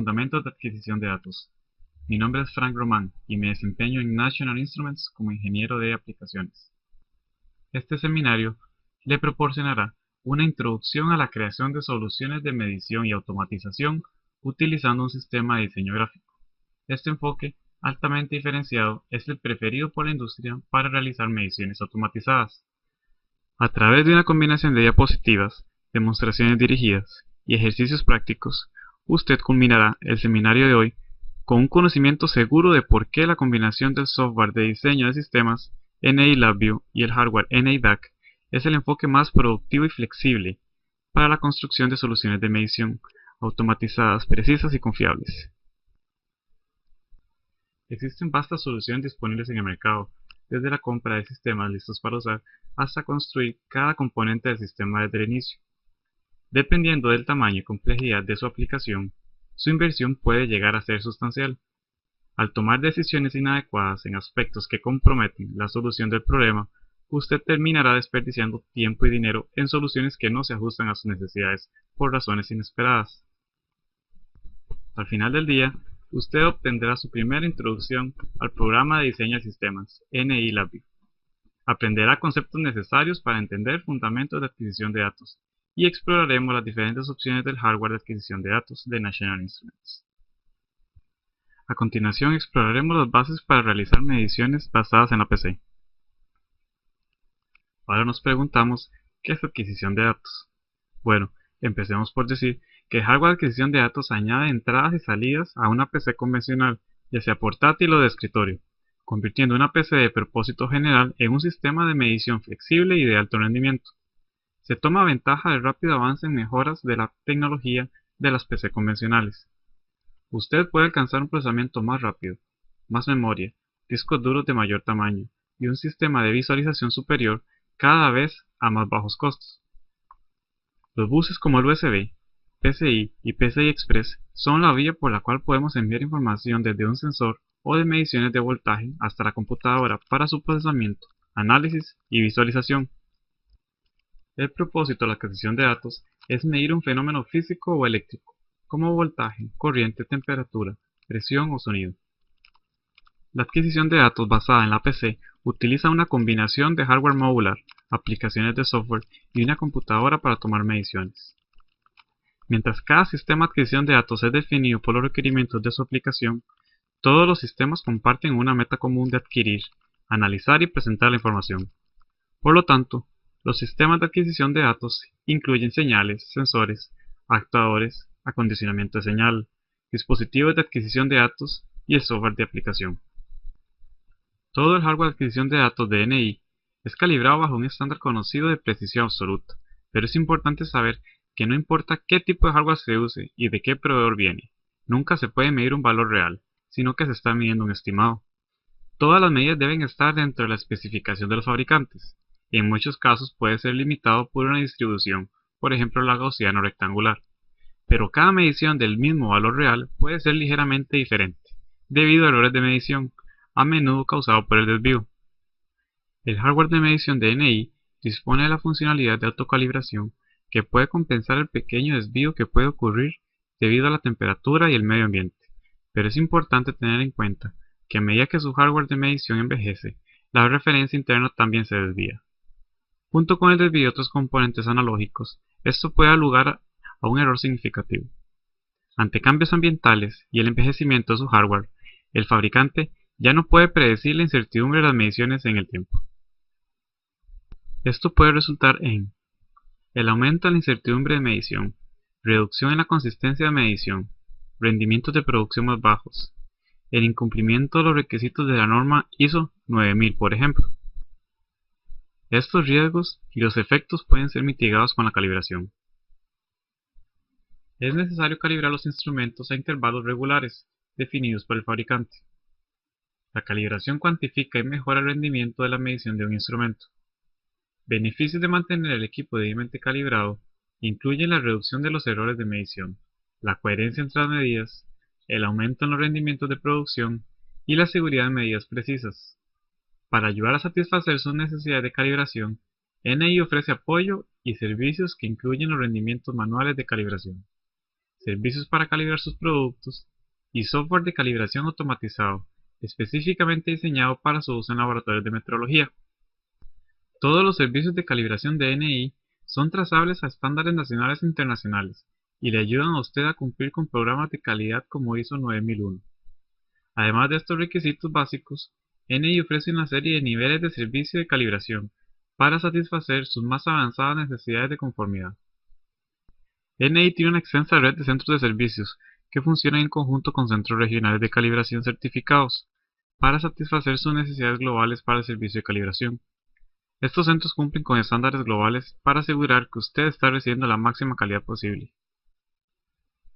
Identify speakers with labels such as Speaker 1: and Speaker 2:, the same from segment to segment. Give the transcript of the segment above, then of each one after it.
Speaker 1: Fundamentos de Adquisición de Datos. Mi nombre es Frank Román y me desempeño en National Instruments como ingeniero de aplicaciones. Este seminario le proporcionará una introducción a la creación de soluciones de medición y automatización utilizando un sistema de diseño gráfico. Este enfoque altamente diferenciado es el preferido por la industria para realizar mediciones automatizadas. A través de una combinación de diapositivas, demostraciones dirigidas y ejercicios prácticos, usted culminará el seminario de hoy con un conocimiento seguro de por qué la combinación del software de diseño de sistemas NI LabVIEW y el hardware NI DAC es el enfoque más productivo y flexible para la construcción de soluciones de medición automatizadas, precisas y confiables. Existen vastas soluciones disponibles en el mercado, desde la compra de sistemas listos para usar hasta construir cada componente del sistema desde el inicio. Dependiendo del tamaño y complejidad de su aplicación, su inversión puede llegar a ser sustancial. Al tomar decisiones inadecuadas en aspectos que comprometen la solución del problema, usted terminará desperdiciando tiempo y dinero en soluciones que no se ajustan a sus necesidades por razones inesperadas. Al final del día, usted obtendrá su primera introducción al programa de diseño de sistemas, NI LabVIEW. Aprenderá conceptos necesarios para entender fundamentos de adquisición de datos y exploraremos las diferentes opciones del hardware de adquisición de datos de National Instruments. A continuación exploraremos las bases para realizar mediciones basadas en la PC. Ahora nos preguntamos, ¿qué es adquisición de datos? Bueno, empecemos por decir que el hardware de adquisición de datos añade entradas y salidas a una PC convencional, ya sea portátil o de escritorio, convirtiendo una PC de propósito general en un sistema de medición flexible y de alto rendimiento. Se toma ventaja del rápido avance en mejoras de la tecnología de las PC convencionales. Usted puede alcanzar un procesamiento más rápido, más memoria, discos duros de mayor tamaño y un sistema de visualización superior cada vez a más bajos costos. Los buses como el USB, PCI y PCI Express son la vía por la cual podemos enviar información desde un sensor o de mediciones de voltaje hasta la computadora para su procesamiento, análisis y visualización. El propósito de la adquisición de datos es medir un fenómeno físico o eléctrico, como voltaje, corriente, temperatura, presión o sonido. La adquisición de datos basada en la PC utiliza una combinación de hardware modular, aplicaciones de software y una computadora para tomar mediciones. Mientras cada sistema de adquisición de datos es definido por los requerimientos de su aplicación, todos los sistemas comparten una meta común de adquirir, analizar y presentar la información. Por lo tanto, los sistemas de adquisición de datos incluyen señales, sensores, actuadores, acondicionamiento de señal, dispositivos de adquisición de datos y el software de aplicación. Todo el hardware de adquisición de datos de NI es calibrado bajo un estándar conocido de precisión absoluta, pero es importante saber que no importa qué tipo de hardware se use y de qué proveedor viene, nunca se puede medir un valor real, sino que se está midiendo un estimado. Todas las medidas deben estar dentro de la especificación de los fabricantes, y en muchos casos puede ser limitado por una distribución, por ejemplo la gaussiana o rectangular. Pero cada medición del mismo valor real puede ser ligeramente diferente, debido a errores de medición, a menudo causados por el desvío. El hardware de medición de NI dispone de la funcionalidad de autocalibración que puede compensar el pequeño desvío que puede ocurrir debido a la temperatura y el medio ambiente, pero es importante tener en cuenta que a medida que su hardware de medición envejece, la referencia interna también se desvía. Junto con el desvío de otros componentes analógicos, esto puede dar lugar a un error significativo. Ante cambios ambientales y el envejecimiento de su hardware, el fabricante ya no puede predecir la incertidumbre de las mediciones en el tiempo. Esto puede resultar en el aumento de la incertidumbre de medición, reducción en la consistencia de medición, rendimientos de producción más bajos, el incumplimiento de los requisitos de la norma ISO 9000, por ejemplo. Estos riesgos y los efectos pueden ser mitigados con la calibración. Es necesario calibrar los instrumentos a intervalos regulares, definidos por el fabricante. La calibración cuantifica y mejora el rendimiento de la medición de un instrumento. Beneficios de mantener el equipo debidamente calibrado incluyen la reducción de los errores de medición, la coherencia entre las medidas, el aumento en los rendimientos de producción y la seguridad de medidas precisas. Para ayudar a satisfacer sus necesidades de calibración, NI ofrece apoyo y servicios que incluyen los rendimientos manuales de calibración. servicios para calibrar sus productos y software de calibración automatizado, específicamente diseñado para su uso en laboratorios de metrología. Todos los servicios de calibración de NI son trazables a estándares nacionales e internacionales y le ayudan a usted a cumplir con programas de calidad como ISO 9001. Además de estos requisitos básicos, NI ofrece una serie de niveles de servicio de calibración para satisfacer sus más avanzadas necesidades de conformidad. NI tiene una extensa red de centros de servicios que funcionan en conjunto con centros regionales de calibración certificados para satisfacer sus necesidades globales para el servicio de calibración. Estos centros cumplen con estándares globales para asegurar que usted está recibiendo la máxima calidad posible.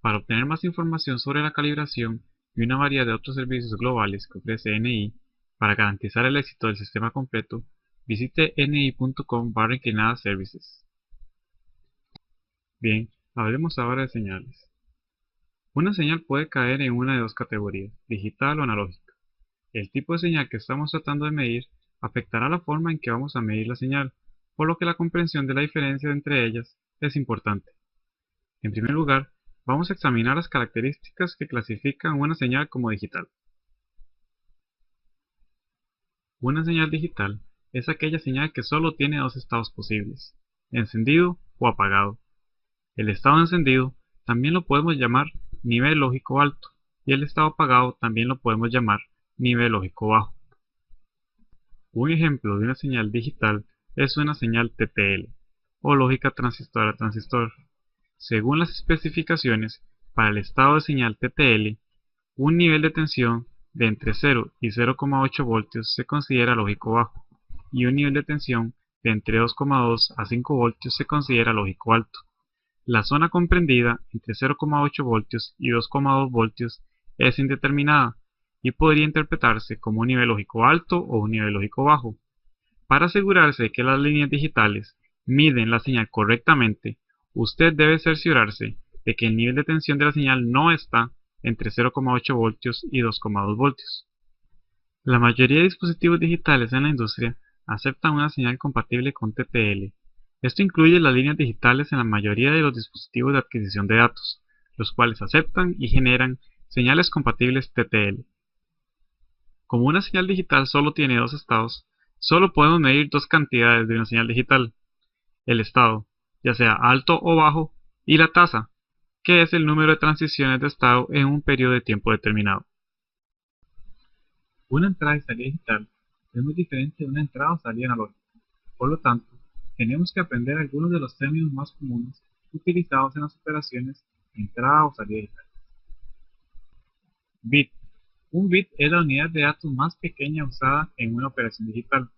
Speaker 1: Para obtener más información sobre la calibración y una variedad de otros servicios globales que ofrece NI para garantizar el éxito del sistema completo, visite ni.com/services. Bien, hablemos ahora de señales. Una señal puede caer en una de dos categorías, digital o analógica. El tipo de señal que estamos tratando de medir afectará la forma en que vamos a medir la señal, por lo que la comprensión de la diferencia entre ellas es importante. En primer lugar, vamos a examinar las características que clasifican una señal como digital. Una señal digital es aquella señal que solo tiene dos estados posibles, encendido o apagado. El estado encendido también lo podemos llamar nivel lógico alto y el estado apagado también lo podemos llamar nivel lógico bajo. Un ejemplo de una señal digital es una señal TTL o lógica transistor a transistor. Según las especificaciones, para el estado de señal TTL, un nivel de tensión de entre 0 y 0,8 voltios se considera lógico bajo y un nivel de tensión de entre 2,2 a 5 voltios se considera lógico alto. La zona comprendida entre 0,8 voltios y 2,2 voltios es indeterminada y podría interpretarse como un nivel lógico alto o un nivel lógico bajo. Para asegurarse de que las líneas digitales miden la señal correctamente, usted debe cerciorarse de que el nivel de tensión de la señal no está entre 0,8 voltios y 2,2 voltios. La mayoría de dispositivos digitales en la industria aceptan una señal compatible con TTL. Esto incluye las líneas digitales en la mayoría de los dispositivos de adquisición de datos, los cuales aceptan y generan señales compatibles TTL. Como una señal digital solo tiene dos estados, solo podemos medir dos cantidades de una señal digital: el estado, ya sea alto o bajo, y la tasa, que es el número de transiciones de estado en un periodo de tiempo determinado. Una entrada y salida digital es muy diferente de una entrada o salida analógica. Por lo tanto, tenemos que aprender algunos de los términos más comunes utilizados en las operaciones de entrada o salida digital. Bit. Un bit es la unidad de datos más pequeña usada en una operación digital.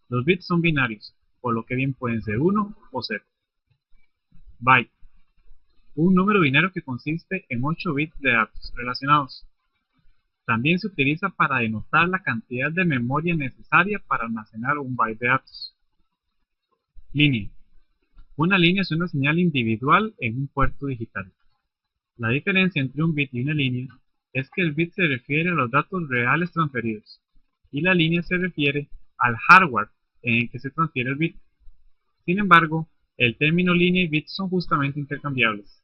Speaker 1: Los bits son binarios, por lo que bien pueden ser 1 o 0. Byte. Un número binario que consiste en 8 bits de datos relacionados. También se utiliza para denotar la cantidad de memoria necesaria para almacenar un byte de datos. Línea. Una línea es una señal individual en un puerto digital. La diferencia entre un bit y una línea es que el bit se refiere a los datos reales transferidos y la línea se refiere al hardware en el que se transfiere el bit. Sin embargo, el término línea y bit son justamente intercambiables.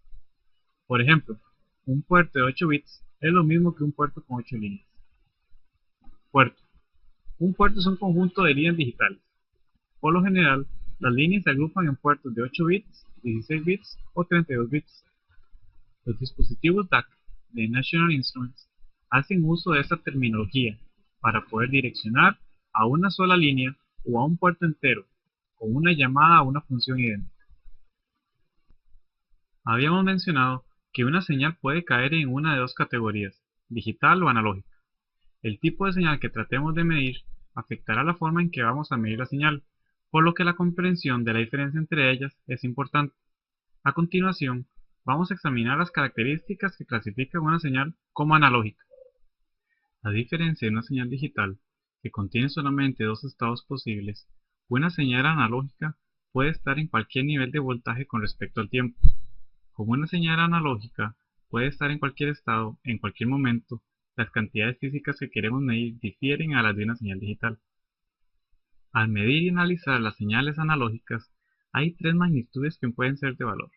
Speaker 1: Por ejemplo, un puerto de 8 bits es lo mismo que un puerto con 8 líneas. Puerto. Un puerto es un conjunto de líneas digitales. Por lo general, las líneas se agrupan en puertos de 8 bits, 16 bits o 32 bits. Los dispositivos DAC de National Instruments hacen uso de esta terminología para poder direccionar a una sola línea o a un puerto entero con una llamada a una función idéntica. Habíamos mencionado que una señal puede caer en una de dos categorías, digital o analógica. El tipo de señal que tratemos de medir afectará la forma en que vamos a medir la señal, por lo que la comprensión de la diferencia entre ellas es importante. A continuación, vamos a examinar las características que clasifican una señal como analógica. A diferencia de una señal digital, que contiene solamente dos estados posibles, una señal analógica puede estar en cualquier nivel de voltaje con respecto al tiempo. Como una señal analógica puede estar en cualquier estado, en cualquier momento, las cantidades físicas que queremos medir difieren a las de una señal digital. Al medir y analizar las señales analógicas, hay tres magnitudes que pueden ser de valor.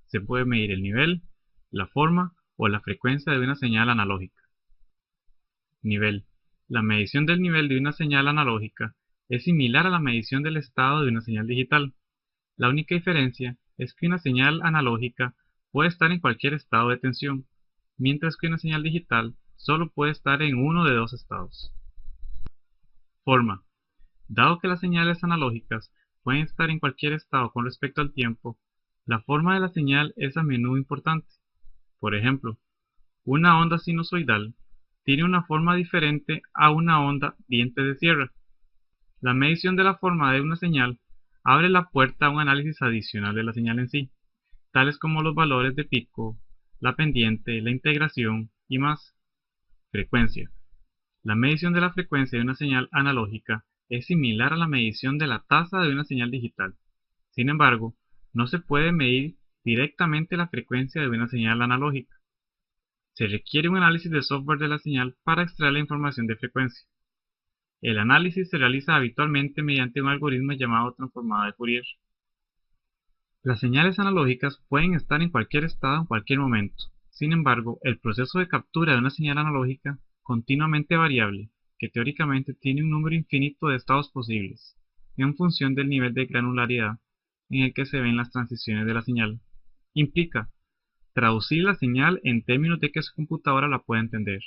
Speaker 1: Se puede medir el nivel, la forma o la frecuencia de una señal analógica. Nivel. La medición del nivel de una señal analógica es similar a la medición del estado de una señal digital. La única diferencia es que una señal analógica puede estar en cualquier estado de tensión, mientras que una señal digital solo puede estar en uno de dos estados. Forma. Dado que las señales analógicas pueden estar en cualquier estado con respecto al tiempo, la forma de la señal es a menudo importante. Por ejemplo, una onda sinusoidal tiene una forma diferente a una onda diente de sierra. La medición de la forma de una señal abre la puerta a un análisis adicional de la señal en sí, tales como los valores de pico, la pendiente, la integración y más. Frecuencia. La medición de la frecuencia de una señal analógica es similar a la medición de la tasa de una señal digital. Sin embargo, no se puede medir directamente la frecuencia de una señal analógica. Se requiere un análisis de software de la señal para extraer la información de frecuencia. El análisis se realiza habitualmente mediante un algoritmo llamado transformada de Fourier. Las señales analógicas pueden estar en cualquier estado en cualquier momento. Sin embargo, el proceso de captura de una señal analógica continuamente variable, que teóricamente tiene un número infinito de estados posibles, en función del nivel de granularidad en el que se ven las transiciones de la señal, implica traducir la señal en términos de que su computadora la pueda entender.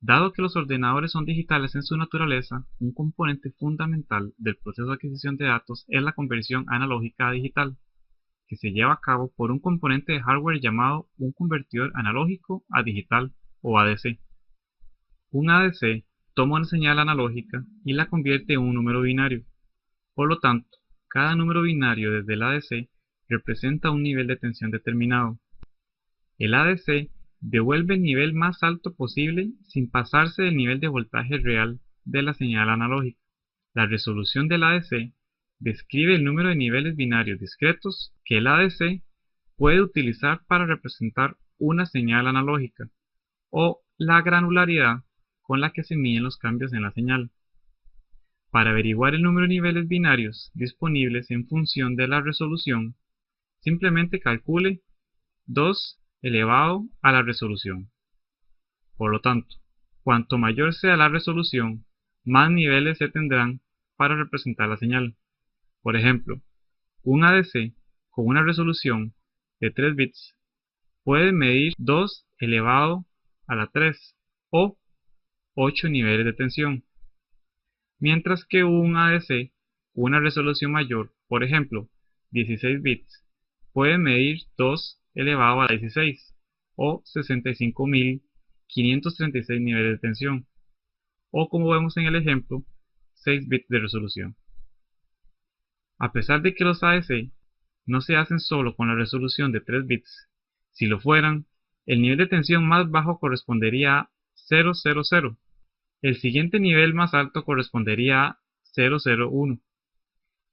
Speaker 1: Dado que los ordenadores son digitales en su naturaleza, un componente fundamental del proceso de adquisición de datos es la conversión analógica a digital, que se lleva a cabo por un componente de hardware llamado un convertidor analógico a digital o ADC. Un ADC toma una señal analógica y la convierte en un número binario. Por lo tanto, cada número binario desde el ADC representa un nivel de tensión determinado. El ADC devuelve el nivel más alto posible sin pasarse del nivel de voltaje real de la señal analógica. La resolución del ADC describe el número de niveles binarios discretos que el ADC puede utilizar para representar una señal analógica, o la granularidad con la que se miden los cambios en la señal. Para averiguar el número de niveles binarios disponibles en función de la resolución, simplemente calcule 2 elevado a la resolución. Por lo tanto, cuanto mayor sea la resolución, más niveles se tendrán para representar la señal. Por ejemplo, un ADC con una resolución de 3 bits puede medir 2 elevado a la 3 o 8 niveles de tensión, mientras que un ADC con una resolución mayor, por ejemplo 16 bits, puede medir 2 elevado a la 16 o 65.536 niveles de tensión, o como vemos en el ejemplo, 6 bits de resolución. A pesar de que los ADC no se hacen solo con la resolución de 3 bits, si lo fueran, el nivel de tensión más bajo correspondería a 000, el siguiente nivel más alto correspondería a 001,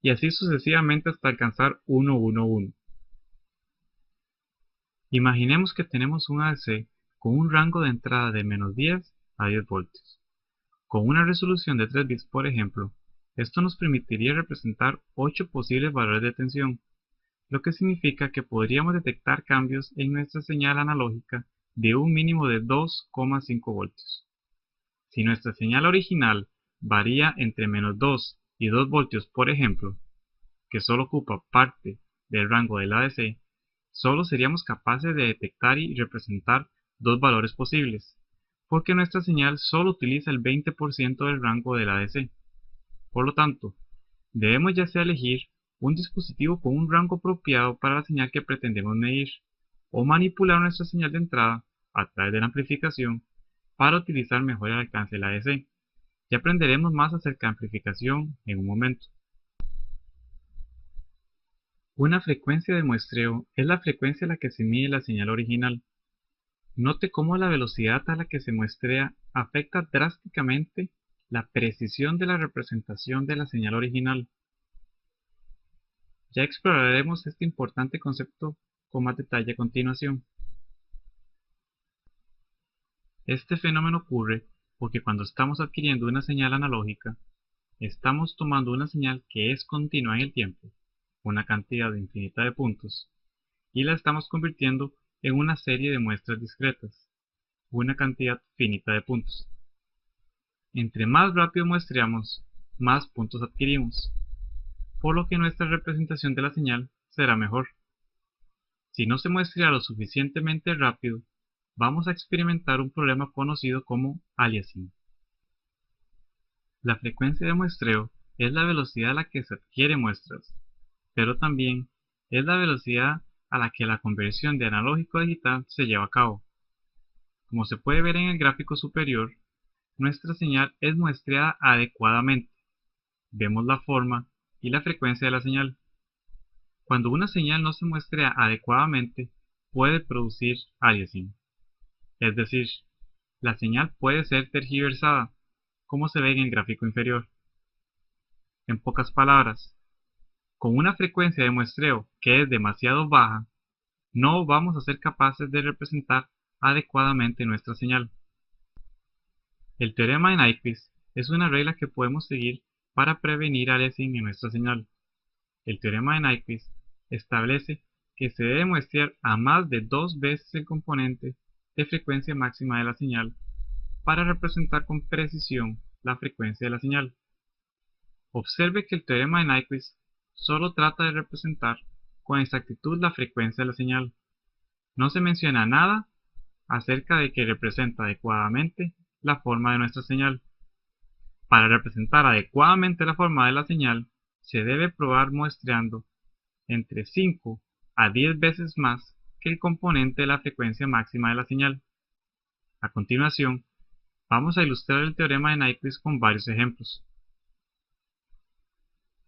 Speaker 1: y así sucesivamente hasta alcanzar 111. Imaginemos que tenemos un ADC con un rango de entrada de -10 a 10 voltios. Con una resolución de 3 bits, por ejemplo, esto nos permitiría representar 8 posibles valores de tensión, lo que significa que podríamos detectar cambios en nuestra señal analógica de un mínimo de 2,5 voltios. Si nuestra señal original varía entre -2 y 2 voltios, por ejemplo, que solo ocupa parte del rango del ADC, solo seríamos capaces de detectar y representar dos valores posibles, porque nuestra señal solo utiliza el 20% del rango del ADC. Por lo tanto, debemos ya sea elegir un dispositivo con un rango apropiado para la señal que pretendemos medir, o manipular nuestra señal de entrada a través de la amplificación para utilizar mejor el alcance del ADC. Ya aprenderemos más acerca de amplificación en un momento. Una frecuencia de muestreo es la frecuencia a la que se mide la señal original. Note cómo la velocidad a la que se muestrea afecta drásticamente la precisión de la representación de la señal original. Ya exploraremos este importante concepto con más detalle a continuación. Este fenómeno ocurre porque cuando estamos adquiriendo una señal analógica, estamos tomando una señal que es continua en el tiempo, una cantidad infinita de puntos, y la estamos convirtiendo en una serie de muestras discretas, una cantidad finita de puntos. Entre más rápido muestreamos, más puntos adquirimos, por lo que nuestra representación de la señal será mejor. Si no se muestrea lo suficientemente rápido, vamos a experimentar un problema conocido como aliasing. La frecuencia de muestreo es la velocidad a la que se adquiere muestras, pero también es la velocidad a la que la conversión de analógico a digital se lleva a cabo. Como se puede ver en el gráfico superior, nuestra señal es muestreada adecuadamente. Vemos la forma y la frecuencia de la señal. Cuando una señal no se muestrea adecuadamente, puede producir aliasing. Es decir, la señal puede ser tergiversada, como se ve en el gráfico inferior. En pocas palabras, con una frecuencia de muestreo que es demasiado baja, no vamos a ser capaces de representar adecuadamente nuestra señal. El teorema de Nyquist es una regla que podemos seguir para prevenir aliasing en nuestra señal. El teorema de Nyquist establece que se debe muestrear a más de 2 veces el componente de frecuencia máxima de la señal para representar con precisión la frecuencia de la señal. Observe que el teorema de Nyquist solo trata de representar con exactitud la frecuencia de la señal. No se menciona nada acerca de que representa adecuadamente la forma de nuestra señal. Para representar adecuadamente la forma de la señal, se debe probar muestreando entre 5 a 10 veces más que el componente de la frecuencia máxima de la señal. A continuación, vamos a ilustrar el teorema de Nyquist con varios ejemplos.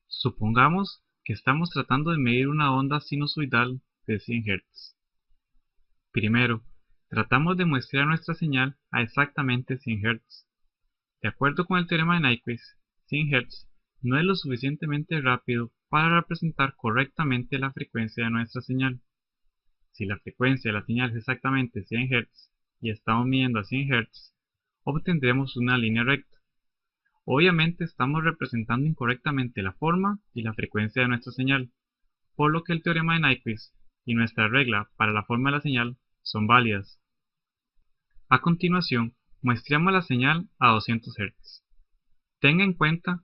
Speaker 1: Supongamos que estamos tratando de medir una onda sinusoidal de 100 Hz. Primero, tratamos de muestrear nuestra señal a exactamente 100 Hz. De acuerdo con el teorema de Nyquist, 100 Hz no es lo suficientemente rápido para representar correctamente la frecuencia de nuestra señal. Si la frecuencia de la señal es exactamente 100 Hz y estamos midiendo a 100 Hz, obtendremos una línea recta. Obviamente estamos representando incorrectamente la forma y la frecuencia de nuestra señal, por lo que el teorema de Nyquist y nuestra regla para la forma de la señal son válidas. A continuación, muestreamos la señal a 200 Hz. Tenga en cuenta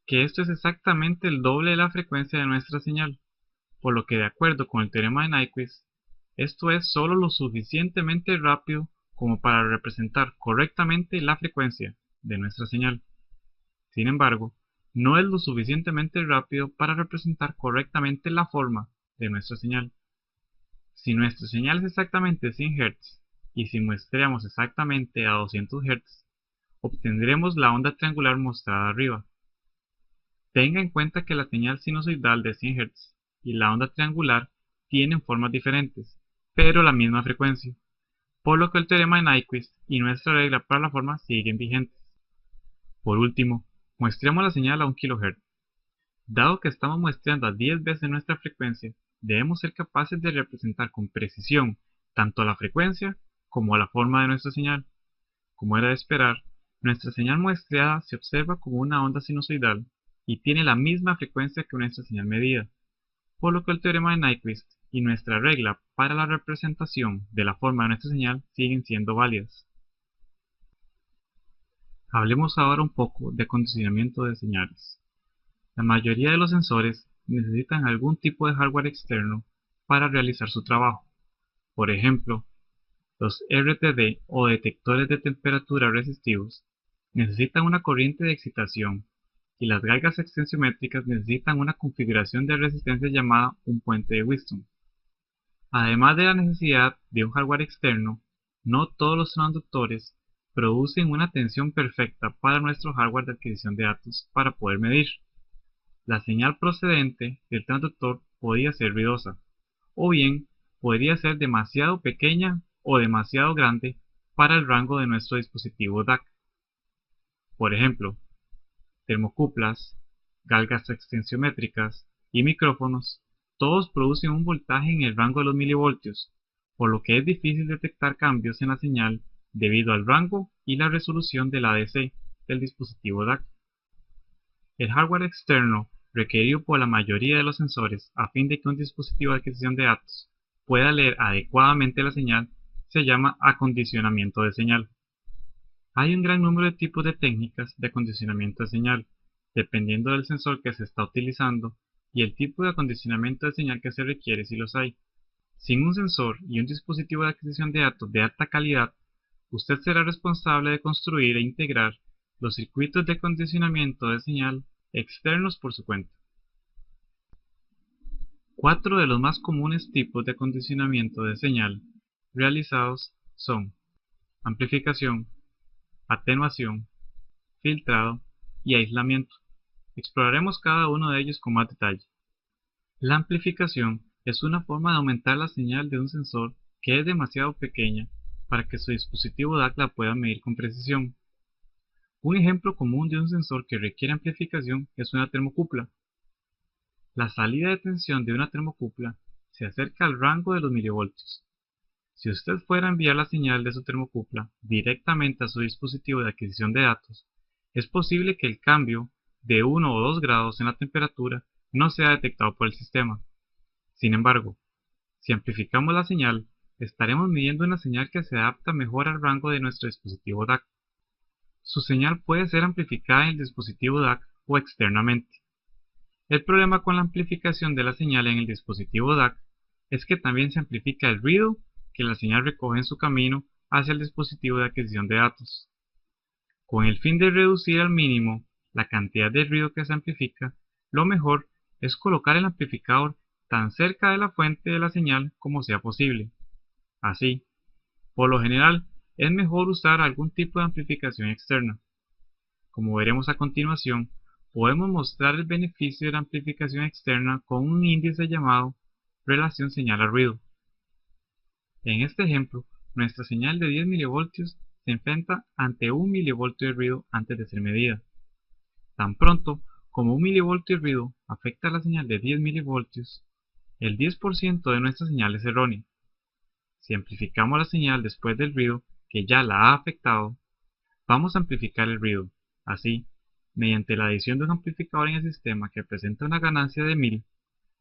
Speaker 1: que esto es exactamente el doble de la frecuencia de nuestra señal, por lo que de acuerdo con el teorema de Nyquist, esto es solo lo suficientemente rápido como para representar correctamente la frecuencia de nuestra señal. Sin embargo, no es lo suficientemente rápido para representar correctamente la forma de nuestra señal. Si nuestra señal es exactamente 100 Hz y si muestreamos exactamente a 200 Hz, obtendremos la onda triangular mostrada arriba. Tenga en cuenta que la señal sinusoidal de 100 Hz y la onda triangular tienen formas diferentes, pero la misma frecuencia, por lo que el teorema de Nyquist y nuestra regla para la forma siguen vigentes. Por último, muestremos la señal a 1 kHz. Dado que estamos muestreando a 10 veces nuestra frecuencia, debemos ser capaces de representar con precisión tanto la frecuencia como la forma de nuestra señal. Como era de esperar, nuestra señal muestreada se observa como una onda sinusoidal y tiene la misma frecuencia que nuestra señal medida, por lo que el teorema de Nyquist y nuestra regla para la representación de la forma de nuestra señal siguen siendo válidas. Hablemos ahora un poco de condicionamiento de señales. La mayoría de los sensores necesitan algún tipo de hardware externo para realizar su trabajo. Por ejemplo, los RTD o detectores de temperatura resistivos necesitan una corriente de excitación y las galgas extensiométricas necesitan una configuración de resistencia llamada un puente de Wheatstone. Además de la necesidad de un hardware externo, no todos los transductores producen una tensión perfecta para nuestro hardware de adquisición de datos para poder medir. La señal procedente del transductor podría ser ruidosa, o bien podría ser demasiado pequeña o demasiado grande para el rango de nuestro dispositivo DAC. Por ejemplo, termocuplas, galgas extensiométricas y micrófonos, todos producen un voltaje en el rango de los milivoltios, por lo que es difícil detectar cambios en la señal debido al rango y la resolución del ADC del dispositivo DAC. El hardware externo requerido por la mayoría de los sensores a fin de que un dispositivo de adquisición de datos pueda leer adecuadamente la señal se llama acondicionamiento de señal. Hay un gran número de tipos de técnicas de acondicionamiento de señal, dependiendo del sensor que se está utilizando y el tipo de acondicionamiento de señal que se requiere si los hay. Sin un sensor y un dispositivo de adquisición de datos de alta calidad, usted será responsable de construir e integrar los circuitos de acondicionamiento de señal externos por su cuenta. Cuatro de los más comunes tipos de acondicionamiento de señal realizados son amplificación, atenuación, filtrado y aislamiento. Exploraremos cada uno de ellos con más detalle. La amplificación es una forma de aumentar la señal de un sensor que es demasiado pequeña para que su dispositivo DAC la pueda medir con precisión. Un ejemplo común de un sensor que requiere amplificación es una termocupla. La salida de tensión de una termocupla se acerca al rango de los milivoltios. Si usted fuera a enviar la señal de su termocupla directamente a su dispositivo de adquisición de datos, es posible que el cambio de 1 o 2 grados en la temperatura no sea detectado por el sistema. Sin embargo, si amplificamos la señal, estaremos midiendo una señal que se adapta mejor al rango de nuestro dispositivo DAC. Su señal puede ser amplificada en el dispositivo DAC o externamente. El problema con la amplificación de la señal en el dispositivo DAC es que también se amplifica el ruido que la señal recoge en su camino hacia el dispositivo de adquisición de datos. Con el fin de reducir al mínimo la cantidad de ruido que se amplifica, lo mejor es colocar el amplificador tan cerca de la fuente de la señal como sea posible. Así, por lo general, es mejor usar algún tipo de amplificación externa. Como veremos a continuación, podemos mostrar el beneficio de la amplificación externa con un índice llamado relación señal a ruido. En este ejemplo, nuestra señal de 10 mV se enfrenta ante 1 mV de ruido antes de ser medida. Tan pronto como 1 mV de ruido afecta a la señal de 10 mV, el 10% de nuestra señal es errónea. Si amplificamos la señal después del ruido que ya la ha afectado, vamos a amplificar el ruido. Así, mediante la adición de un amplificador en el sistema que presenta una ganancia de 1000,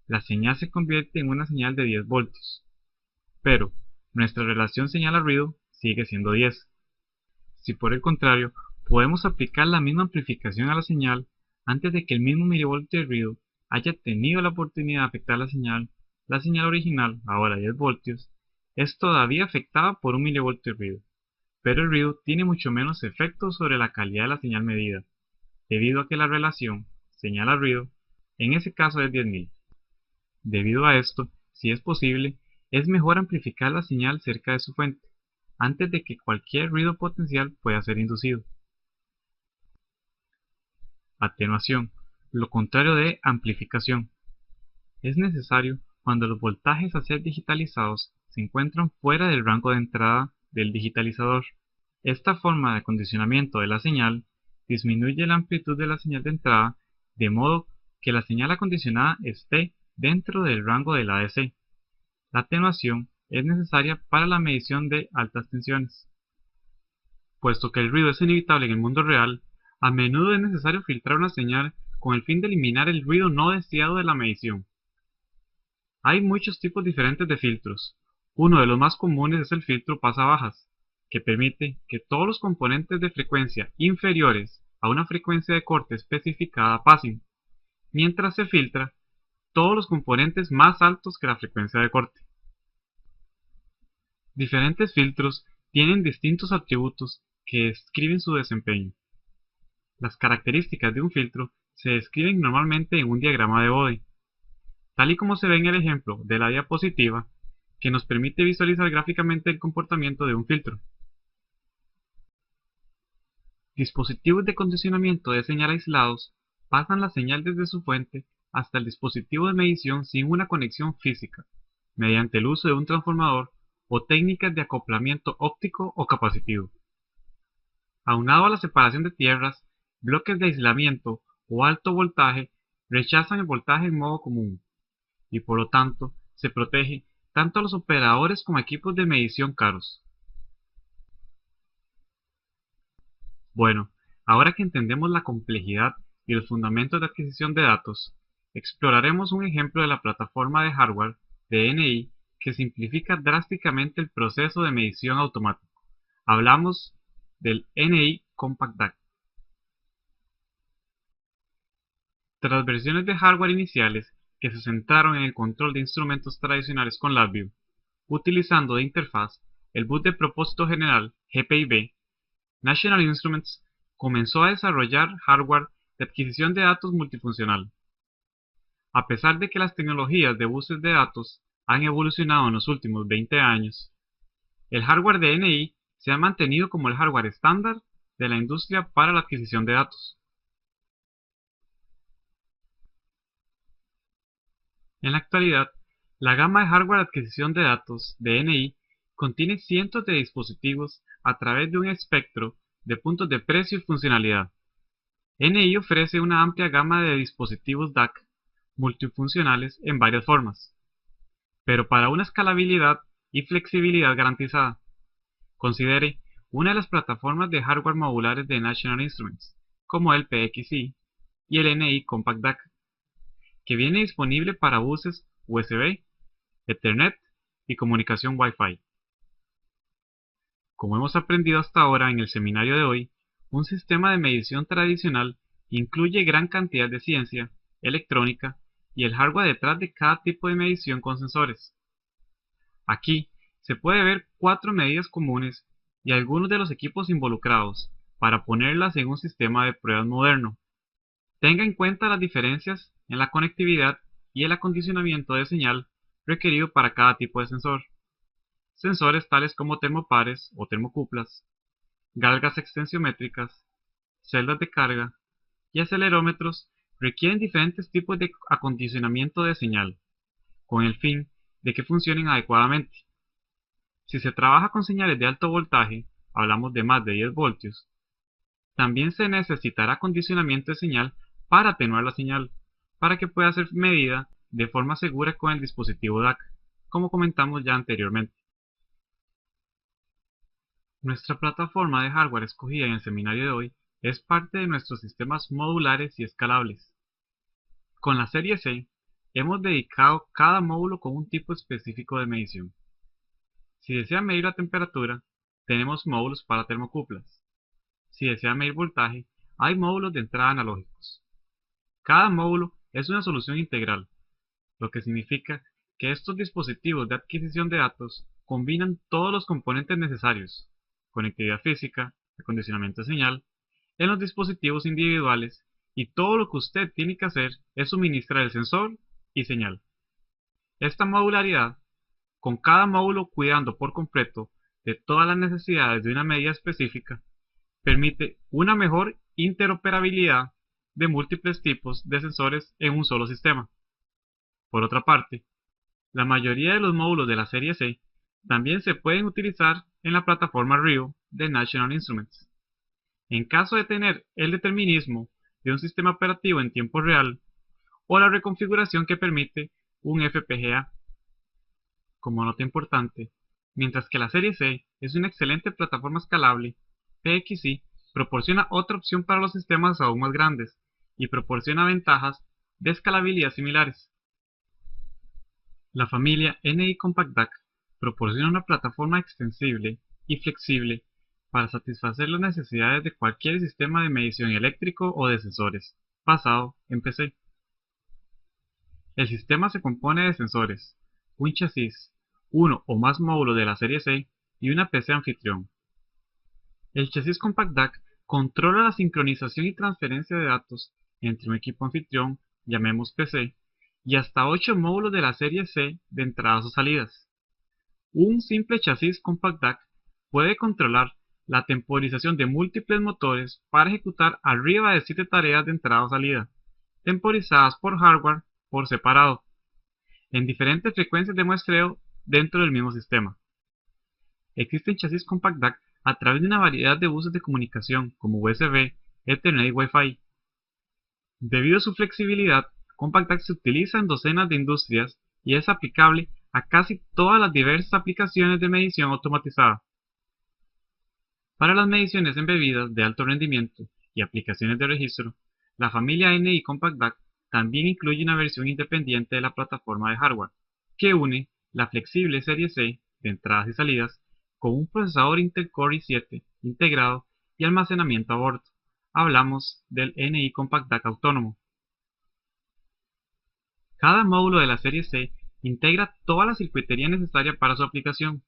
Speaker 1: la señal se convierte en una señal de 10 voltios. Pero, nuestra relación señal a ruido sigue siendo 10. Si por el contrario, podemos aplicar la misma amplificación a la señal antes de que el mismo milivoltio de ruido haya tenido la oportunidad de afectar la señal original, ahora 10 voltios, es todavía afectada por 1 milivoltio de ruido, pero el ruido tiene mucho menos efecto sobre la calidad de la señal medida, debido a que la relación señal a ruido en ese caso es 10.000. Debido a esto, si es posible, es mejor amplificar la señal cerca de su fuente, antes de que cualquier ruido potencial pueda ser inducido. Atenuación, lo contrario de amplificación. Es necesario cuando los voltajes a ser digitalizados se encuentran fuera del rango de entrada del digitalizador. Esta forma de acondicionamiento de la señal disminuye la amplitud de la señal de entrada de modo que la señal acondicionada esté dentro del rango del ADC. La atenuación es necesaria para la medición de altas tensiones. Puesto que el ruido es inevitable en el mundo real, a menudo es necesario filtrar una señal con el fin de eliminar el ruido no deseado de la medición. Hay muchos tipos diferentes de filtros. Uno de los más comunes es el filtro pasabajas, que permite que todos los componentes de frecuencia inferiores a una frecuencia de corte especificada pasen, mientras se filtra todos los componentes más altos que la frecuencia de corte. Diferentes filtros tienen distintos atributos que describen su desempeño. Las características de un filtro se describen normalmente en un diagrama de Bode, tal y como se ve en el ejemplo de la diapositiva, que nos permite visualizar gráficamente el comportamiento de un filtro. Dispositivos de condicionamiento de señal aislados pasan la señal desde su fuente hasta el dispositivo de medición sin una conexión física, mediante el uso de un transformador o técnicas de acoplamiento óptico o capacitivo. Aunado a la separación de tierras, bloques de aislamiento o alto voltaje rechazan el voltaje en modo común, y por lo tanto se protege tanto a los operadores como a equipos de medición caros. Bueno, ahora que entendemos la complejidad y los fundamentos de adquisición de datos, exploraremos un ejemplo de la plataforma de hardware de NI que simplifica drásticamente el proceso de medición automático. Hablamos del NI Compact DAC. Tras versiones de hardware iniciales que se centraron en el control de instrumentos tradicionales con LabVIEW, utilizando de interfaz el bus de propósito general GPIB, National Instruments comenzó a desarrollar hardware de adquisición de datos multifuncional. A pesar de que las tecnologías de buses de datos han evolucionado en los últimos 20 años, el hardware de NI se ha mantenido como el hardware estándar de la industria para la adquisición de datos. En la actualidad, la gama de hardware de adquisición de datos de NI contiene cientos de dispositivos a través de un espectro de puntos de precio y funcionalidad. NI ofrece una amplia gama de dispositivos DAC multifuncionales en varias formas, pero para una escalabilidad y flexibilidad garantizada. Considere una de las plataformas de hardware modulares de National Instruments, como el PXI y el NI Compact DAC, que viene disponible para buses USB, Ethernet y comunicación Wi-Fi. Como hemos aprendido hasta ahora en el seminario de hoy, un sistema de medición tradicional incluye gran cantidad de ciencia, electrónica y el hardware detrás de cada tipo de medición con sensores. Aquí se puede ver 4 medidas comunes y algunos de los equipos involucrados para ponerlas en un sistema de pruebas moderno. Tenga en cuenta las diferencias en la conectividad y el acondicionamiento de señal requerido para cada tipo de sensor. Sensores tales como termopares o termocuplas, galgas extensiométricas, celdas de carga y acelerómetros requieren diferentes tipos de acondicionamiento de señal, con el fin de que funcionen adecuadamente. Si se trabaja con señales de alto voltaje, hablamos de más de 10 voltios, también se necesitará acondicionamiento de señal para atenuar la señal, para que pueda ser medida de forma segura con el dispositivo DAC, como comentamos ya anteriormente. Nuestra plataforma de hardware escogida en el seminario de hoy es parte de nuestros sistemas modulares y escalables. Con la serie C, hemos dedicado cada módulo con un tipo específico de medición. Si desea medir la temperatura, tenemos módulos para termocuplas. Si desea medir voltaje, hay módulos de entrada analógicos. Cada módulo es una solución integral, lo que significa que estos dispositivos de adquisición de datos combinan todos los componentes necesarios, conectividad física, acondicionamiento de señal, en los dispositivos individuales, y todo lo que usted tiene que hacer es suministrar el sensor y señal. Esta modularidad, con cada módulo cuidando por completo de todas las necesidades de una medida específica, permite una mejor interoperabilidad de múltiples tipos de sensores en un solo sistema. Por otra parte, la mayoría de los módulos de la serie C también se pueden utilizar en la plataforma RIO de National Instruments. En caso de tener el determinismo de un sistema operativo en tiempo real o la reconfiguración que permite un FPGA. Como nota importante, mientras que la serie C es una excelente plataforma escalable, PXI proporciona otra opción para los sistemas aún más grandes y proporciona ventajas de escalabilidad similares. La familia NI Compact DAC proporciona una plataforma extensible y flexible para satisfacer las necesidades de cualquier sistema de medición eléctrico o de sensores, basado en PC. El sistema se compone de sensores, un chasis, uno o más módulos de la serie C y una PC anfitrión. El chasis Compact DAC controla la sincronización y transferencia de datos entre un equipo anfitrión, llamemos PC, y hasta 8 módulos de la serie C de entradas o salidas. Un simple chasis Compact DAC puede controlar la temporización de múltiples motores para ejecutar arriba de 7 tareas de entrada o salida, temporizadas por hardware por separado, en diferentes frecuencias de muestreo dentro del mismo sistema. Existen chasis Compact DAC a través de una variedad de buses de comunicación como USB, Ethernet y Wi-Fi. Debido a su flexibilidad, Compact DAC se utiliza en docenas de industrias y es aplicable a casi todas las diversas aplicaciones de medición automatizada. Para las mediciones embebidas de alto rendimiento y aplicaciones de registro, la familia NI Compact DAC también incluye una versión independiente de la plataforma de hardware, que une la flexible serie C de entradas y salidas con un procesador Intel Core i7 integrado y almacenamiento a bordo. Hablamos del NI Compact DAC autónomo. Cada módulo de la serie C integra toda la circuitería necesaria para su aplicación.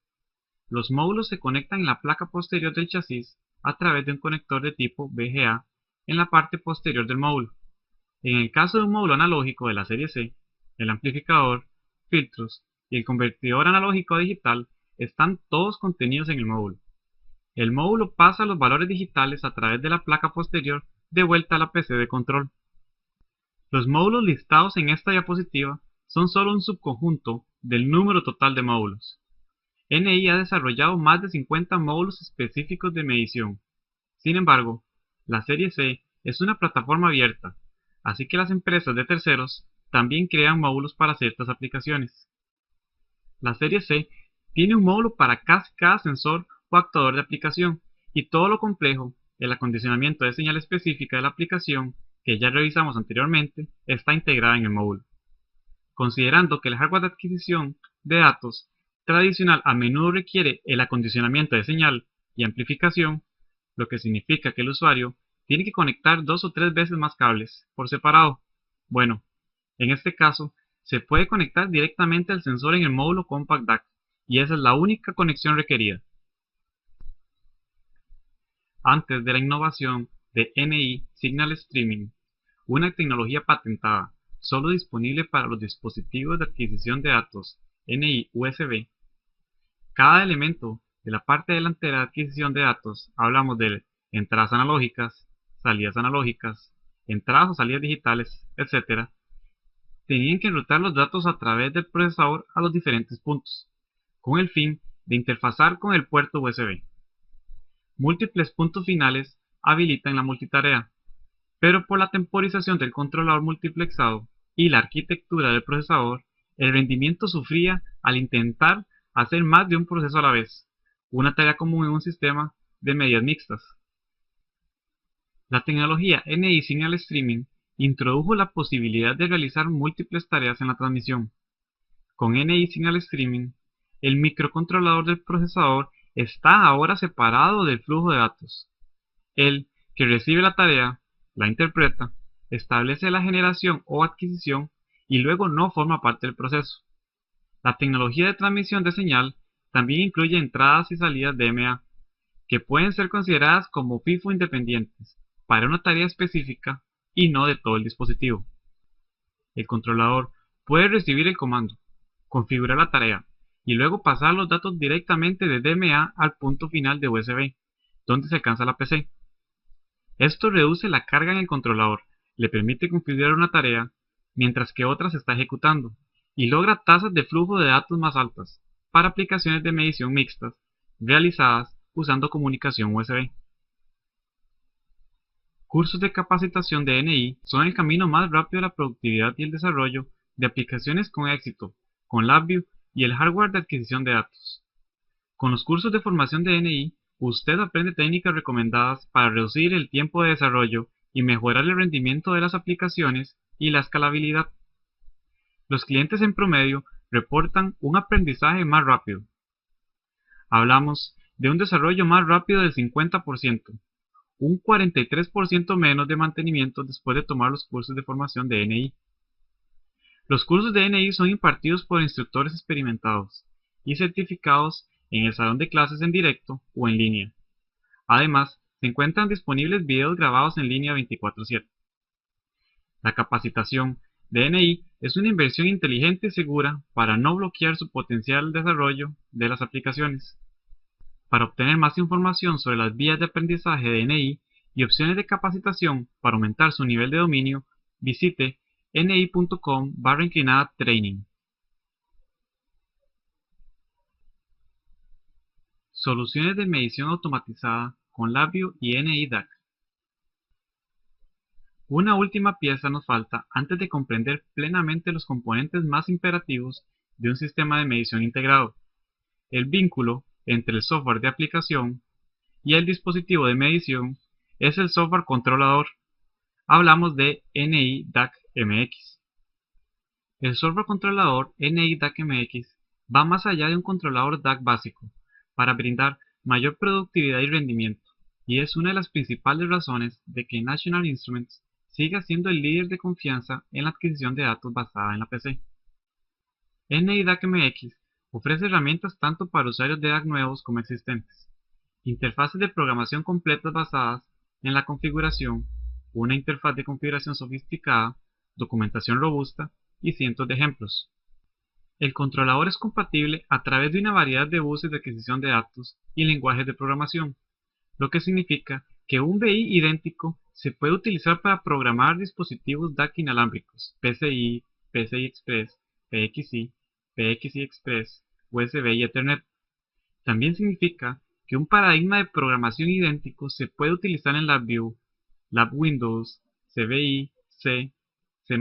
Speaker 1: Los módulos se conectan en la placa posterior del chasis a través de un conector de tipo VGA en la parte posterior del módulo. En el caso de un módulo analógico de la serie C, el amplificador, filtros y el convertidor analógico a digital están todos contenidos en el módulo. El módulo pasa los valores digitales a través de la placa posterior de vuelta a la PC de control. Los módulos listados en esta diapositiva son solo un subconjunto del número total de módulos. NI ha desarrollado más de 50 módulos específicos de medición. Sin embargo, la serie C es una plataforma abierta, así que las empresas de terceros también crean módulos para ciertas aplicaciones. La serie C tiene un módulo para casi cada sensor o actuador de aplicación, y todo lo complejo, el acondicionamiento de señal específica de la aplicación, que ya revisamos anteriormente, está integrada en el módulo. Considerando que el hardware de adquisición de datos tradicional a menudo requiere el acondicionamiento de señal y amplificación, lo que significa que el usuario tiene que conectar 2 o 3 veces más cables por separado. Bueno, en este caso, se puede conectar directamente al sensor en el módulo Compact DAC, y esa es la única conexión requerida. Antes de la innovación de NI Signal Streaming, una tecnología patentada solo disponible para los dispositivos de adquisición de datos NI USB, cada elemento de la parte delantera de adquisición de datos, hablamos de entradas analógicas, entradas o salidas digitales, etc., tenían que enrutar los datos a través del procesador a los diferentes puntos, con el fin de interfazar con el puerto USB. Múltiples puntos finales habilitan la multitarea, pero por la temporización del controlador multiplexado y la arquitectura del procesador, el rendimiento sufría al intentar hacer más de un proceso a la vez, una tarea común en un sistema de medidas mixtas. La tecnología NI Signal Streaming introdujo la posibilidad de realizar múltiples tareas en la transmisión. Con NI Signal Streaming, el microcontrolador del procesador está ahora separado del flujo de datos. El que recibe la tarea, la interpreta, establece la generación o adquisición y luego no forma parte del proceso. La tecnología de transmisión de señal también incluye entradas y salidas DMA, que pueden ser consideradas como FIFO independientes para una tarea específica y no de todo el dispositivo. El controlador puede recibir el comando, configurar la tarea y luego pasar los datos directamente de DMA al punto final de USB, donde se alcanza la PC. Esto reduce la carga en el controlador, le permite configurar una tarea mientras que otra se está ejecutando y logra tasas de flujo de datos más altas para aplicaciones de medición mixtas realizadas usando comunicación USB. Cursos de capacitación de NI son el camino más rápido a la productividad y el desarrollo de aplicaciones con éxito, con LabVIEW y el hardware de adquisición de datos. Con los cursos de formación de NI, usted aprende técnicas recomendadas para reducir el tiempo de desarrollo y mejorar el rendimiento de las aplicaciones y la escalabilidad. Los clientes en promedio reportan un aprendizaje más rápido. Hablamos de un desarrollo más rápido del 50%, un 43% menos de mantenimiento después de tomar los cursos de formación de NI. Los cursos de NI son impartidos por instructores experimentados y certificados en el salón de clases en directo o en línea. Además, se encuentran disponibles videos grabados en línea 24/7. La capacitación de NI es una inversión inteligente y segura para no bloquear su potencial desarrollo de las aplicaciones. Para obtener más información sobre las vías de aprendizaje de NI y opciones de capacitación para aumentar su nivel de dominio, visite ni.com/training. Soluciones de medición automatizada con LabVIEW y NI DAC. Una última pieza nos falta antes de comprender plenamente los componentes más imperativos de un sistema de medición integrado: el vínculo entre el software de aplicación y el dispositivo de medición es el software controlador. Hablamos de NI DAC MX. El software controlador NI DAC MX va más allá de un controlador DAC básico, para brindar mayor productividad y rendimiento, y es una de las principales razones de que National Instruments siga siendo el líder de confianza en la adquisición de datos basada en la PC. NI DAC-MX ofrece herramientas tanto para usuarios de DAC nuevos como existentes, interfaces de programación completas basadas en la configuración, una interfaz de configuración sofisticada, documentación robusta y cientos de ejemplos. El controlador es compatible a través de una variedad de buses de adquisición de datos y lenguajes de programación, lo que significa que un BI idéntico se puede utilizar para programar dispositivos DAC inalámbricos, PCI, PCI Express, PXI, PXI Express, USB y Ethernet. También significa que un paradigma de programación idéntico se puede utilizar en LabVIEW, LabWindows, CVI, C, C++,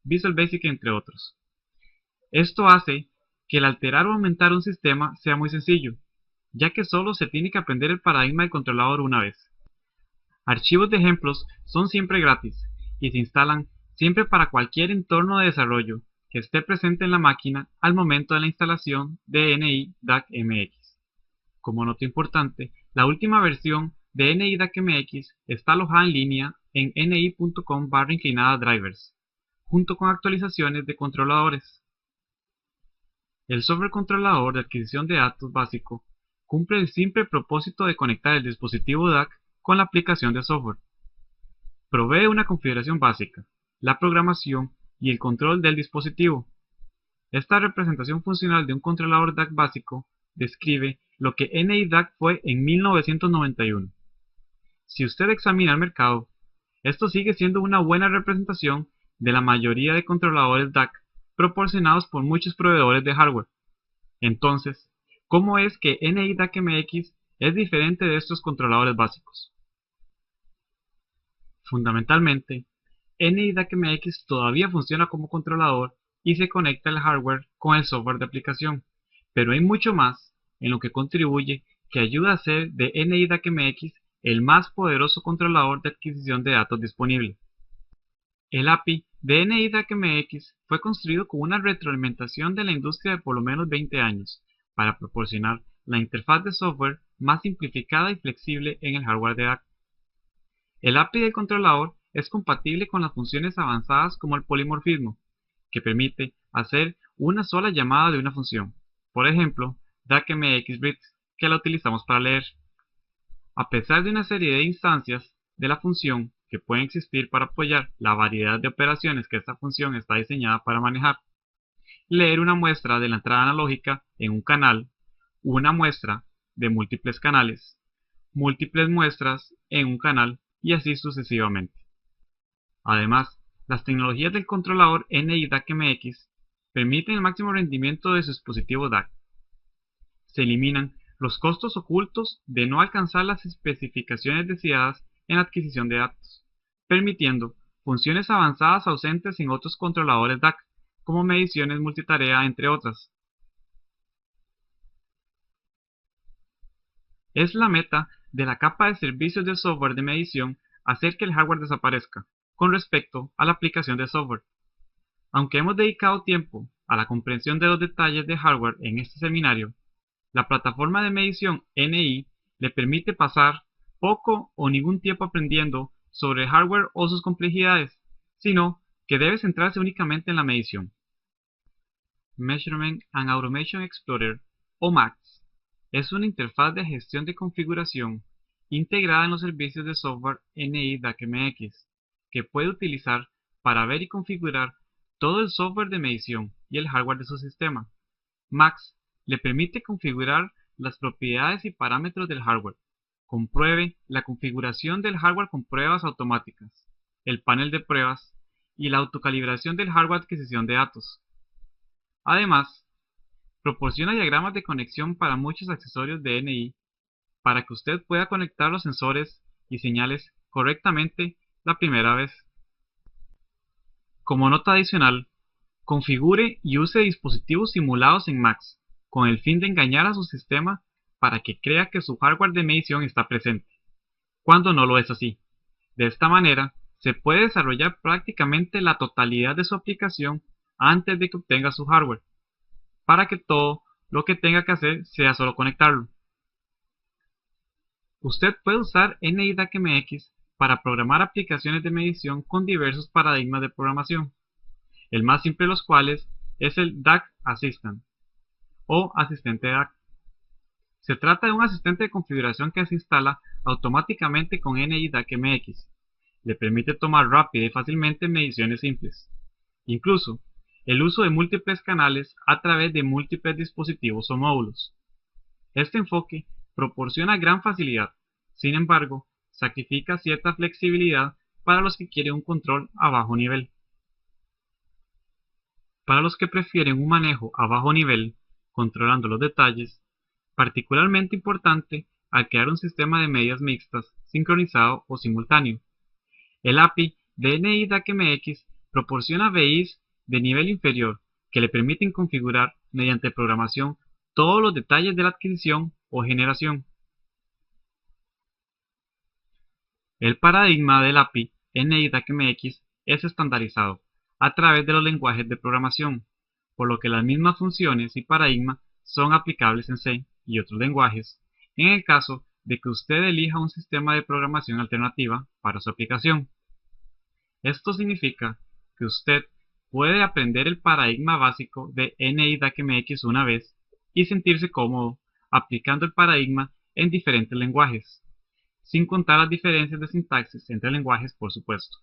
Speaker 1: Visual Basic, entre otros. Esto hace que el alterar o aumentar un sistema sea muy sencillo, ya que solo se tiene que aprender el paradigma del controlador una vez. Archivos de ejemplos son siempre gratis y se instalan siempre para cualquier entorno de desarrollo que esté presente en la máquina al momento de la instalación de NI DAC-MX. Como nota importante, la última versión de NI DAC-MX está alojada en línea en ni.com/drivers, junto con actualizaciones de controladores. El software controlador de adquisición de datos básico cumple el simple propósito de conectar el dispositivo DAC con la aplicación de software. Provee una configuración básica, la programación y el control del dispositivo. Esta representación funcional de un controlador DAC básico describe lo que NI DAC fue en 1991. Si usted examina el mercado, esto sigue siendo una buena representación de la mayoría de controladores DAC proporcionados por muchos proveedores de hardware. Entonces, ¿cómo es que NI DAC-MX es diferente de estos controladores básicos? Fundamentalmente, NI DAC-MX todavía funciona como controlador y se conecta el hardware con el software de aplicación, pero hay mucho más en lo que contribuye que ayuda a hacer de NI DAC-MX el más poderoso controlador de adquisición de datos disponible. El API de NI DAC-MX fue construido con una retroalimentación de la industria de por lo menos 20 años para proporcionar la interfaz de software más simplificada y flexible en el hardware de DAC. El API del controlador es compatible con las funciones avanzadas como el polimorfismo, que permite hacer una sola llamada de una función, por ejemplo, DAC-MX que la utilizamos para leer. A pesar de una serie de instancias de la función que pueden existir para apoyar la variedad de operaciones que esta función está diseñada para manejar, leer una muestra de la entrada analógica en un canal, una muestra de múltiples canales, múltiples muestras en un canal y así sucesivamente. Además, las tecnologías del controlador NI DAC-MX permiten el máximo rendimiento de su dispositivo DAC. Se eliminan los costos ocultos de no alcanzar las especificaciones deseadas en la adquisición de datos, permitiendo funciones avanzadas ausentes en otros controladores DAC, como mediciones multitarea, entre otras. Es la meta de la capa de servicios de software de medición hacer que el hardware desaparezca con respecto a la aplicación de software. Aunque hemos dedicado tiempo a la comprensión de los detalles de hardware en este seminario, la plataforma de medición NI le permite pasar poco o ningún tiempo aprendiendo sobre el hardware o sus complejidades, sino que debe centrarse únicamente en la medición. Measurement and Automation Explorer, o MAX, es una interfaz de gestión de configuración integrada en los servicios de software NI DAC-MX, que puede utilizar para ver y configurar todo el software de medición y el hardware de su sistema. MAX le permite configurar las propiedades y parámetros del hardware, compruebe la configuración del hardware con pruebas automáticas, el panel de pruebas y la autocalibración del hardware de adquisición de datos. Además, proporciona diagramas de conexión para muchos accesorios de NI para que usted pueda conectar los sensores y señales correctamente la primera vez. Como nota adicional, configure y use dispositivos simulados en MAX con el fin de engañar a su sistema para que crea que su hardware de medición está presente, cuando no lo es así. De esta manera, se puede desarrollar prácticamente la totalidad de su aplicación antes de que obtenga su hardware. para que todo lo que tenga que hacer sea solo conectarlo. Usted puede usar NIDACMX para programar aplicaciones de medición con diversos paradigmas de programación, el más simple de los cuales es el DAC Assistant o asistente DAC. Se trata de un asistente de configuración que se instala automáticamente con NIDACMX. Le permite tomar rápida y fácilmente mediciones simples. Incluso, el uso de múltiples canales a través de múltiples dispositivos o módulos. Este enfoque proporciona gran facilidad, sin embargo, sacrifica cierta flexibilidad para los que quieren un control a bajo nivel. Para los que prefieren un manejo a bajo nivel, controlando los detalles, particularmente importante al crear un sistema de medidas mixtas, sincronizado o simultáneo. El API de NIDACMX proporciona BIs de nivel inferior que le permiten configurar mediante programación todos los detalles de la adquisición o generación. El paradigma del API NIDACMX es estandarizado a través de los lenguajes de programación, por lo que las mismas funciones y paradigma son aplicables en C y otros lenguajes, en el caso de que usted elija un sistema de programación alternativa para su aplicación. Esto significa que usted puede aprender el paradigma básico de NIDACMX una vez y sentirse cómodo aplicando el paradigma en diferentes lenguajes, sin contar las diferencias de sintaxis entre lenguajes, por supuesto.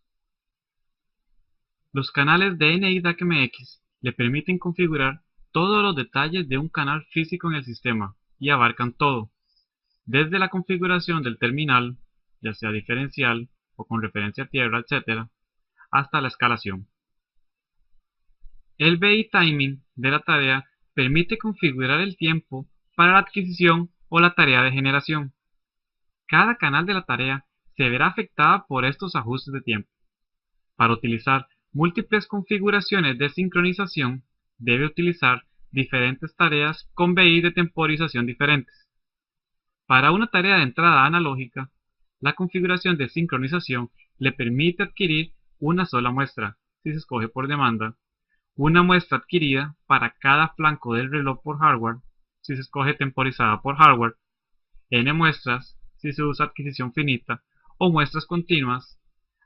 Speaker 1: Los canales de NIDACMX le permiten configurar todos los detalles de un canal físico en el sistema y abarcan todo, desde la configuración del terminal, ya sea diferencial o con referencia a tierra, etc., hasta la escalación. El BI Timing de la tarea permite configurar el tiempo para la adquisición o la tarea de generación. Cada canal de la tarea se verá afectada por estos ajustes de tiempo. Para utilizar múltiples configuraciones de sincronización, debe utilizar diferentes tareas con BI de temporización diferentes. Para una tarea de entrada analógica, la configuración de sincronización le permite adquirir una sola muestra, si se escoge por demanda, una muestra adquirida para cada flanco del reloj por hardware, si se escoge temporizada por hardware, n muestras, si se usa adquisición finita, o muestras continuas,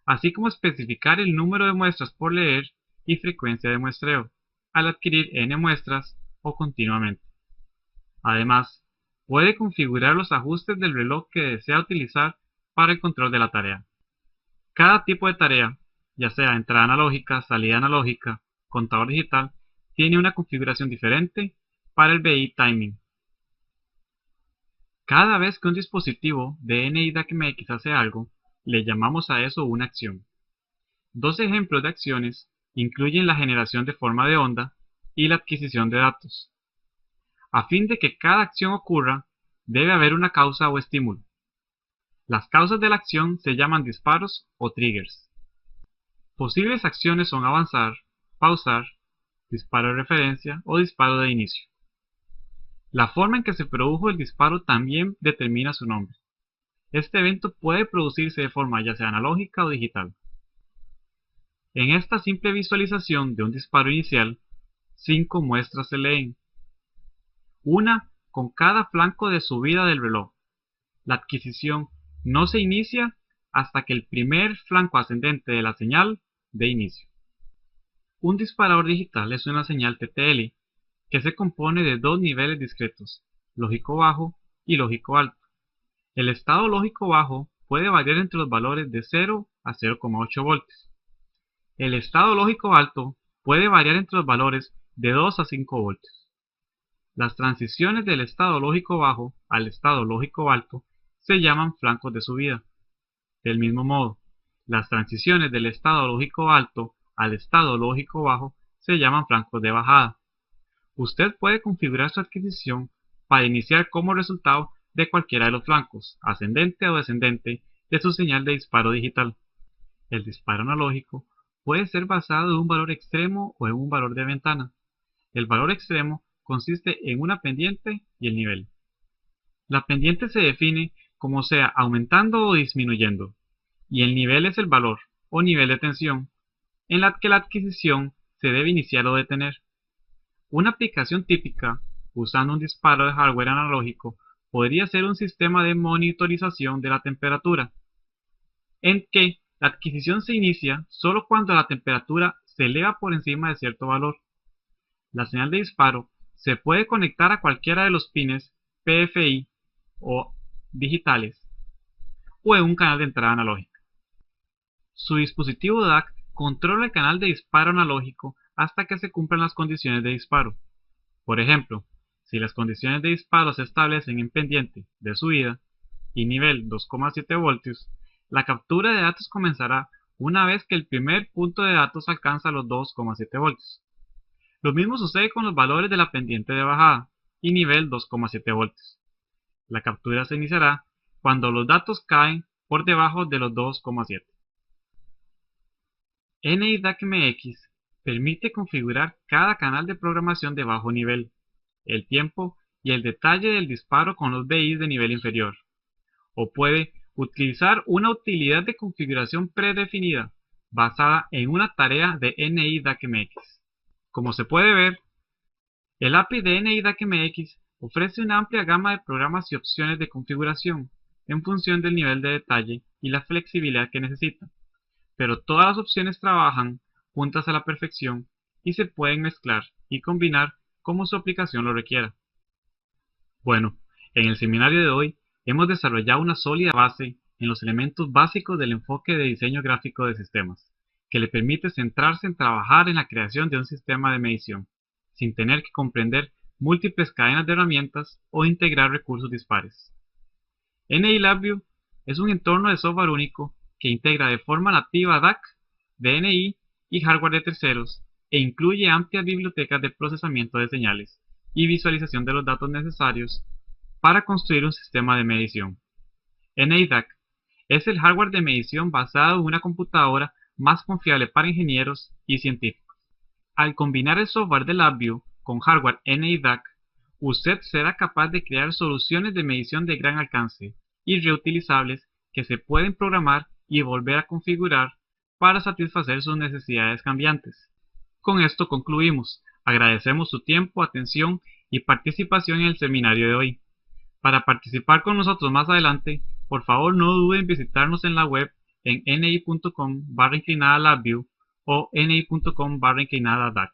Speaker 1: así como especificar el número de muestras por leer y frecuencia de muestreo, al adquirir n muestras o continuamente. Además, puede configurar los ajustes del reloj que desea utilizar para el control de la tarea. Cada tipo de tarea, ya sea entrada analógica, salida analógica, contador digital, tiene una configuración diferente para el BI Timing. Cada vez que un dispositivo de NIDACMX hace algo, le llamamos a eso una acción. Dos ejemplos de acciones incluyen la generación de forma de onda y la adquisición de datos. A fin de que cada acción ocurra, debe haber una causa o estímulo. Las causas de la acción se llaman disparos o triggers. Posibles acciones son avanzar, pausar, disparo de referencia o disparo de inicio. La forma en que se produjo el disparo también determina su nombre. Este evento puede producirse de forma ya sea analógica o digital. En esta simple visualización de un disparo inicial, 5 muestras se leen, una con cada flanco de subida del reloj. La adquisición no se inicia hasta que el primer flanco ascendente de la señal dé inicio. Un disparador digital es una señal TTL que se compone de dos niveles discretos, lógico bajo y lógico alto. El estado lógico bajo puede variar entre los valores de 0 a 0,8 voltios. El estado lógico alto puede variar entre los valores de 2 a 5 voltios. Las transiciones del estado lógico bajo al estado lógico alto se llaman flancos de subida. Del mismo modo, las transiciones del estado lógico alto al estado lógico bajo se llaman flancos de bajada. Usted puede configurar su adquisición para iniciar como resultado de cualquiera de los flancos, ascendente o descendente, de su señal de disparo digital. El disparo analógico puede ser basado en un valor extremo o en un valor de ventana. El valor extremo consiste en una pendiente y el nivel. La pendiente se define como sea aumentando o disminuyendo, y el nivel es el valor o nivel de tensión en la que la adquisición se debe iniciar o detener. Una aplicación típica, usando un disparo de hardware analógico, podría ser un sistema de monitorización de la temperatura, en que la adquisición se inicia solo cuando la temperatura se eleva por encima de cierto valor. La señal de disparo se puede conectar a cualquiera de los pines PFI o digitales o en un canal de entrada analógica. Su dispositivo DAC controla el canal de disparo analógico hasta que se cumplan las condiciones de disparo. Por ejemplo, si las condiciones de disparo se establecen en pendiente de subida y nivel 2,7 voltios, la captura de datos comenzará una vez que el primer punto de datos alcanza los 2,7 voltios. Lo mismo sucede con los valores de la pendiente de bajada y nivel 2,7 voltios. La captura se iniciará cuando los datos caen por debajo de los 2,7. NIDAC-MX permite configurar cada canal de programación de bajo nivel, el tiempo y el detalle del disparo con los BIs de nivel inferior, o puede utilizar una utilidad de configuración predefinida basada en una tarea de NIDAC-MX. Como se puede ver, el API de NIDAC-MX ofrece una amplia gama de programas y opciones de configuración en función del nivel de detalle y la flexibilidad que necesita, pero todas las opciones trabajan juntas a la perfección y se pueden mezclar y combinar como su aplicación lo requiera. Bueno, en el seminario de hoy hemos desarrollado una sólida base en los elementos básicos del enfoque de diseño gráfico de sistemas, que le permite centrarse en trabajar en la creación de un sistema de medición, sin tener que comprender múltiples cadenas de herramientas o integrar recursos dispares. NI LabVIEW es un entorno de software único que integra de forma nativa DAC, DNI y hardware de terceros, e incluye amplias bibliotecas de procesamiento de señales y visualización de los datos necesarios para construir un sistema de medición. NIDAC es el hardware de medición basado en una computadora más confiable para ingenieros y científicos. Al combinar el software de LabVIEW con hardware NIDAC, usted será capaz de crear soluciones de medición de gran alcance y reutilizables que se pueden programar y volver a configurar para satisfacer sus necesidades cambiantes. Con esto concluimos. Agradecemos su tiempo, atención y participación en el seminario de hoy. Para participar con nosotros más adelante, por favor no duden en visitarnos en la web en ni.com/LabVIEW o ni.com/DAC.